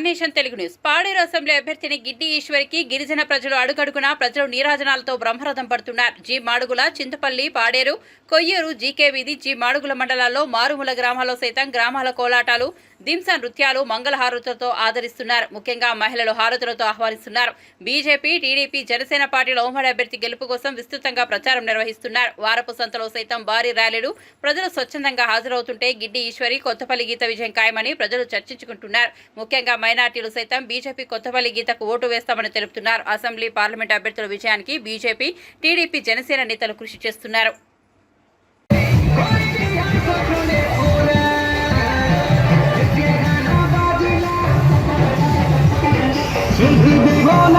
Nation Telugu news. Paderu assembly అభ్యర్థిని గిడ్డి ఈశ్వరికి గిరిజన ప్రజలు అడుగడుగునా ప్రజలు నీరాజనాలతో బ్రహ్మరథం పడుతున్నారు. జి మాడుగుల, చింతపల్లి, పాడేరు, కొయ్యూరు, జీకే వీధి, జి మాడుగుల మండలాల్లో మారుమూల గ్రామాల్లో సైతం గ్రామాల కోలాటాలు, దింస నృత్యాలు, మంగళహారతులతో ఆదరిస్తున్నారు. ముఖ్యంగా మహిళలు హారతులతో ఆహ్వానిస్తున్నారు. బీజేపీ, టీడీపీ, జనసేన పార్టీల ఉమ్మడి అభ్యర్థి గెలుపు కోసం విస్తృతంగా ప్రచారం నిర్వహిస్తున్నారు. వారపు సంతలో సైతం భారీ ర్యాలీలు, ప్రజలు స్వచ్ఛందంగా హాజరవుతుంటే గిడ్డి ఈశ్వరి కొత్తపల్లి గీత విజయం ఖాయమని ప్రజలు చర్చించుకుంటున్నారు. ముఖ్యంగా మైనార్టీలు సైతం బీజేపీ కొత్తపల్లి గీతకు ఓటు వేస్తామని తెలుపుతున్నారు. అసెంబ్లీ, పార్లమెంట్ అభ్యర్థుల విజయానికి బీజేపీ, టీడీపీ, జనసేన నేతలు కృషి చేస్తున్నారు. She